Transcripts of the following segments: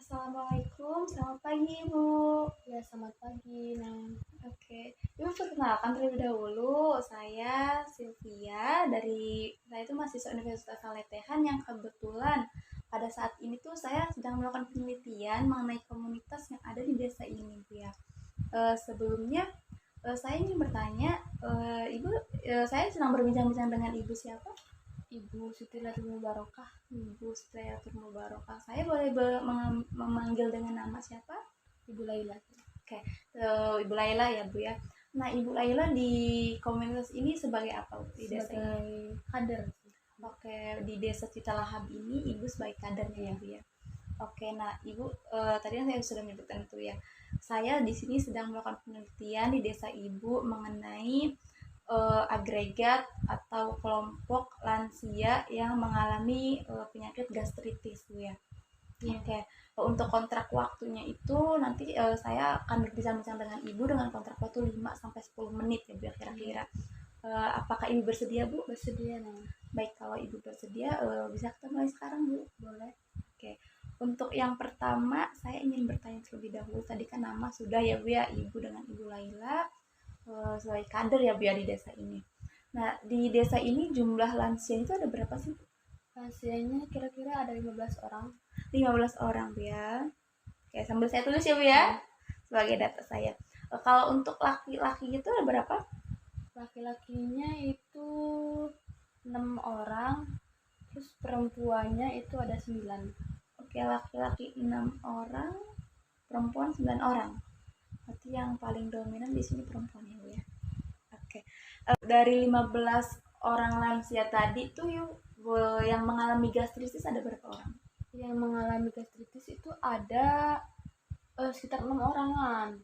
Assalamualaikum, selamat pagi Ibu. Ya, selamat pagi, Neng. Oke, Ibu perkenalkan terlebih dahulu, saya Sylvia saya itu mahasiswa Universitas Saletehan yang kebetulan pada saat ini tuh saya sedang melakukan penelitian mengenai komunitas yang ada di desa ini, Bu ya. Sebelumnya saya ingin bertanya, Ibu, saya sedang berbincang-bincang dengan Ibu siapa? Ibu Siti Latifah Barokah. Ibu Setiatur Mubarokah. Saya boleh memanggil dengan nama siapa? Ibu Laila. Oke, Ibu Laila ya Bu ya. Nah, Ibu Laila di komunitas ini sebagai apa Bu, di desa ini? Sebagai kader. Oke, di desa Citalahap ini Ibu sebagai kadernya ya Bu ya. Oke, nah Ibu tadi kan saya sudah menyebutkan itu ya. Saya di sini sedang melakukan penelitian di desa Ibu mengenai agregat atau kelompok lansia yang mengalami penyakit gastritis Bu ya. Iya. Oke, untuk kontrak waktunya itu nanti saya akan berbincang-bincang dengan Ibu dengan kontrak waktu 5 sampai 10 menit ya Bu ya, kira-kira. Apakah Ibu bersedia Bu? Bersedia, Neng. Baik, kalau Ibu bersedia bisa kita mulai sekarang Bu. Boleh. Oke. Untuk yang pertama saya ingin bertanya terlebih dahulu. Tadi kan nama sudah ya Bu ya, Ibu dengan Ibu Laila sebagai kader ya Bu ya di desa ini. Nah, di desa ini jumlah lansia itu ada berapa sih Bu? Lansianya kira-kira ada 15 orang. 15 orang Bu ya. Oke, sambil saya tulis ya Bu ya, sebagai data saya. Kalau untuk laki-laki itu ada berapa? Laki-lakinya itu 6 orang, terus perempuannya itu ada 9. Oke, laki-laki 6 orang, perempuan 9 orang. Berarti yang paling dominan di sini perempuan ya Bu ya. Oke. Dari 15 orang lansia tadi tuh yuk yang mengalami gastritis ada berapa orang? Yang mengalami gastritis itu ada sekitar 6 orangan.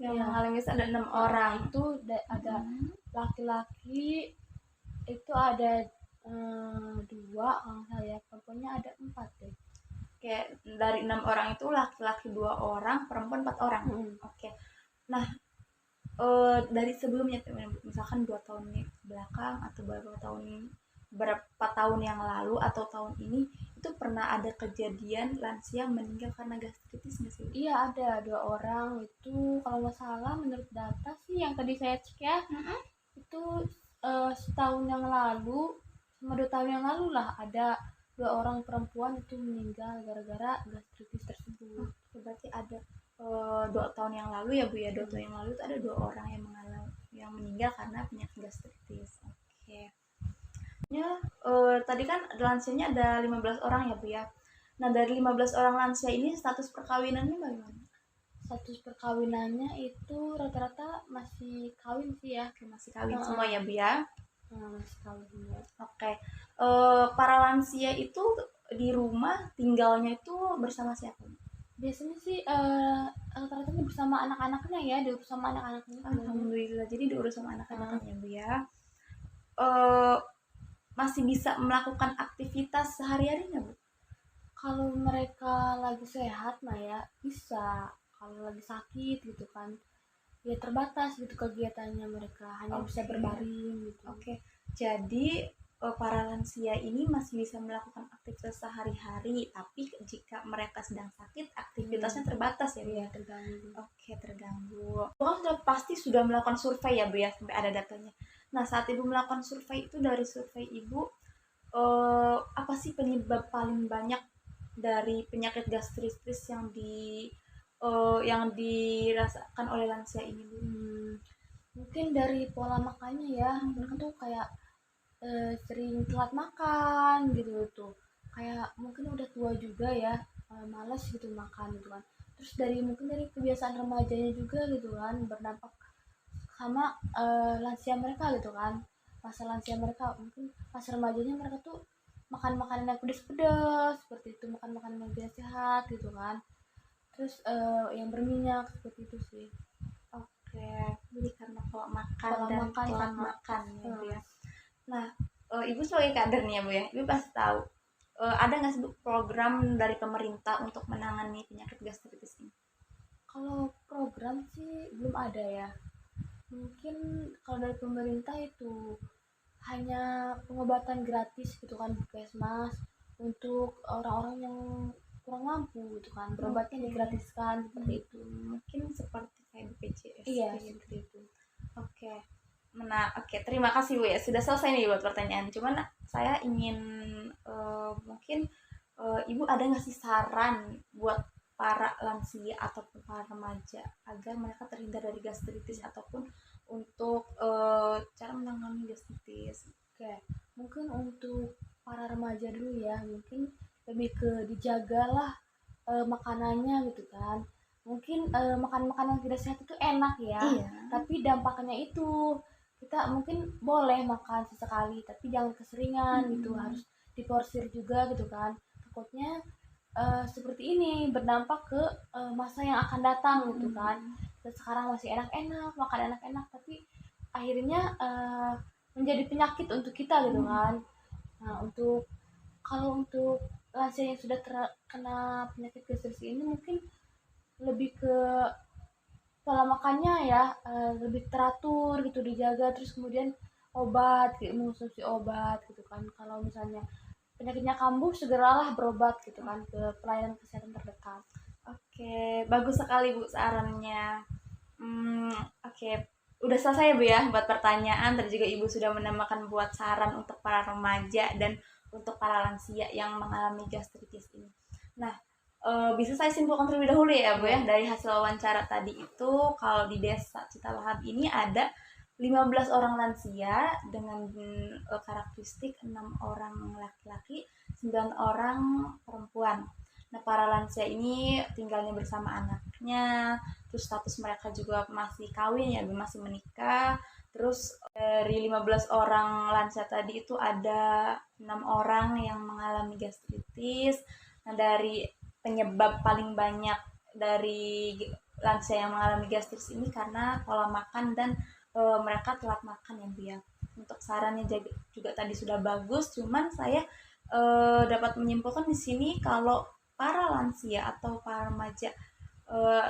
Yang Ya, mengalami ada 6 orang. itu ada laki-laki itu ada 2 kalau saya, perempuannya ada 4 deh. Kayak dari 6 orang itu laki-laki 2 orang, perempuan 4 orang. Oke. Nah, dari sebelumnya misalkan 2 tahun belakang atau berapa tahun yang lalu atau tahun ini itu pernah ada kejadian lansia meninggal karena gastritis nggak sih? Iya, ada 2 orang itu, kalau nggak salah menurut data sih yang tadi saya cek ya, itu setahun yang lalu sama 2 tahun yang lalu lah ada 2 orang perempuan itu meninggal gara-gara gastritis tersebut. Berarti ada 2 tahun yang lalu ya Bu ya, 2 tahun yang lalu itu ada 2 orang yang meninggal karena penyakit gastritis. Oke. Ya, tadi kan lansianya ada 15 orang ya Bu ya. Nah, dari 15 orang lansia ini status perkawinannya bagaimana? Status perkawinannya itu rata-rata masih kawin sih ya. Masih kawin semua ya Bu ya. Masih kawin semua. Oke. Para lansia itu di rumah tinggalnya itu bersama siapa? Biasanya sih rata-rata bersama anak-anaknya ya, diurus sama anak-anaknya. Alhamdulillah, jadi diurus sama anak-anaknya Bu ya. Eh, Masih bisa melakukan aktivitas sehari-hari nggak Bu? Kalau mereka lagi sehat mah ya bisa. Kalau lagi sakit gitu kan, ya terbatas gitu kegiatannya, mereka hanya bisa berbaring gitu. Oke. Jadi para lansia ini masih bisa melakukan aktivitas sehari-hari, tapi jika mereka sedang sakit aktivitasnya terbatas ya Bu Iya, ya. terganggu. Oke, terganggu. Kan sudah pasti sudah melakukan survei ya Bu ya, sampai ada datanya. Nah, saat Ibu melakukan survei itu, dari survei Ibu apa sih penyebab paling banyak dari penyakit gastritis yang dirasakan oleh lansia ini Bu? Mungkin dari pola makannya ya, mereka tuh kayak sering telat makan gitu tuh, kayak mungkin udah tua juga ya, malas gitu makan gitu kan. Terus mungkin dari kebiasaan remajanya juga gitu kan, berdampak sama lansia mereka gitu kan. Masa lansia mereka mungkin pas remajanya mereka tuh makan makanan yang pedas-pedas seperti itu, makan makanan yang tidak sehat gitu kan. Terus yang berminyak seperti itu sih. Oke, jadi karena pola makan Pola dan makan telat sama makan ya Bu ya. Nah, Ibu sebagai kader nih ya Bu ya, Ibu pasti tahu ada nggak sih Bu program dari pemerintah untuk menangani penyakit gastritis ini? kalau program sih belum ada ya. Mungkin kalau dari pemerintah itu hanya pengobatan gratis gitu kan, puskesmas, untuk orang-orang yang kurang mampu gitu kan, berobatnya digratiskan seperti itu. Mungkin seperti kayak BPJS Iya kayak gitu. seperti itu. Oke. Oke, terima kasih Bu ya. Sudah selesai nih buat pertanyaan. Cuman saya ingin mungkin Ibu ada nggak sih saran buat para lansia ataupun para remaja agar mereka terhindar dari gastritis ataupun untuk cara menangani gastritis? Oke, mungkin untuk para remaja dulu ya, mungkin lebih ke dijagalah makanannya gitu kan. Mungkin makan makanan tidak sehat itu enak ya, Iya. tapi dampaknya itu kita mungkin boleh makan sesekali, tapi jangan keseringan gitu, harus diporsir juga gitu kan. Takutnya seperti ini berdampak ke masa yang akan datang gitu kan. Dan sekarang masih enak-enak, makan enak-enak, tapi akhirnya menjadi penyakit untuk kita gitu kan. Nah, kalau untuk lansia yang sudah terkena penyakit gastritis ini mungkin lebih ke pola makannya ya, lebih teratur gitu, dijaga, terus kemudian obat, kayak mengonsumsi obat gitu kan. Kalau misalnya penyakitnya kambuh, segeralah berobat gitu kan ke pelayanan kesehatan terdekat. Oke, bagus sekali Bu sarannya. Oke, udah selesai ya Bu ya buat pertanyaan. Tadi juga Ibu sudah menambahkan buat saran untuk para remaja dan untuk para lansia yang mengalami gastritis ini. Nah, bisa saya simpulkan terlebih dahulu ya Bu ya, dari hasil wawancara tadi itu kalau di desa Citalahap ini ada 15 orang lansia dengan karakteristik 6 orang laki-laki, 9 orang perempuan. Nah, para lansia ini tinggalnya bersama anaknya, terus status mereka juga masih kawin ya, masih menikah. Terus dari 15 orang lansia tadi itu ada 6 orang yang mengalami gastritis. Nah, dari penyebab paling banyak dari lansia yang mengalami gastritis ini karena pola makan dan mereka telat makan ya Bu ya. Untuk sarannya juga tadi sudah bagus, cuman saya dapat menyimpulkan di sini kalau para lansia atau para remaja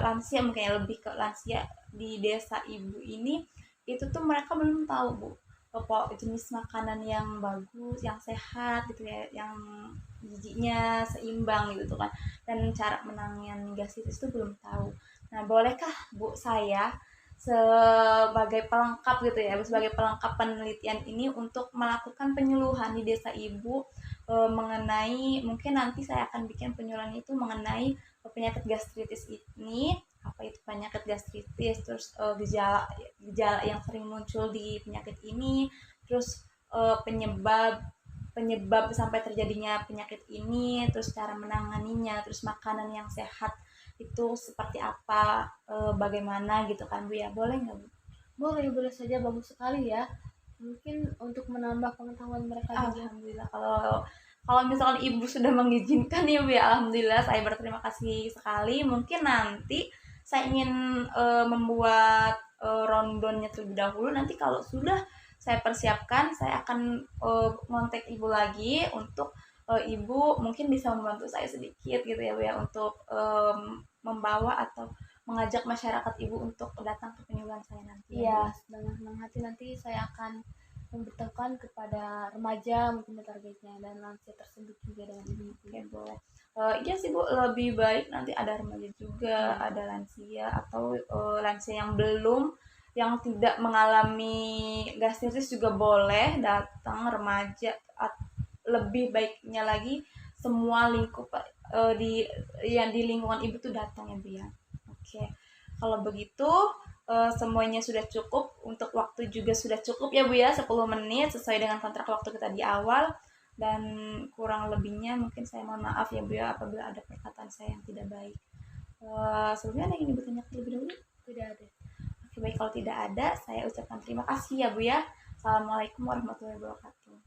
lansia mungkin ya, lebih ke lansia di desa Ibu ini itu tuh mereka belum tahu Bu apa jenis makanan yang bagus, yang sehat gitu ya, yang gizinya seimbang gitu kan, dan cara menangani gastritis itu belum tahu. Nah, bolehkah Bu saya sebagai pelengkap gitu ya, sebagai pelengkap penelitian ini untuk melakukan penyuluhan di desa Ibu mengenai, mungkin nanti saya akan bikin penyuluhan itu mengenai penyakit gastritis ini, apa itu penyakit gastritis, terus gejala gejala yang sering muncul di penyakit ini, terus penyebab penyebab sampai terjadinya penyakit ini, terus cara menanganinya, terus makanan yang sehat itu seperti apa, bagaimana gitu kan Bu ya, boleh nggak Bu? Boleh saja, bagus sekali ya. Mungkin untuk menambah pengetahuan mereka juga. Alhamdulillah, kalau kalau misalkan Ibu sudah mengizinkan ya Bu ya, alhamdulillah saya berterima kasih sekali. Mungkin nanti saya ingin membuat rondonnya terlebih dahulu. Nanti kalau sudah saya persiapkan, saya akan ngontek Ibu lagi untuk Ibu mungkin bisa membantu saya sedikit gitu ya Bu ya, untuk membawa atau mengajak masyarakat Ibu untuk datang ke penyuluhan saya nanti. Iya, dengan senang hati nanti saya akan memberitahukan kepada remaja mungkin targetnya dan lansia tersebut juga dengan ibu. Oke, boleh. Iya sih Bu, lebih baik nanti ada remaja juga, ada lansia atau lansia yang belum, yang tidak mengalami gastritis juga boleh datang remaja. Lebih baiknya lagi semua lingkup di yang di lingkungan Ibu tuh datang ya Bu ya. Oke, kalau begitu semuanya sudah cukup, untuk waktu juga sudah cukup ya Bu ya, 10 menit sesuai dengan kontrak waktu kita di awal, dan kurang lebihnya mungkin saya mohon maaf ya Bu ya apabila ada perkataan saya yang tidak baik. Sebelumnya ada yang ingin bertanya terlebih dahulu? Tidak ada. Oke, baik, kalau tidak ada saya ucapkan terima kasih ya Bu ya. Assalamualaikum warahmatullahi wabarakatuh.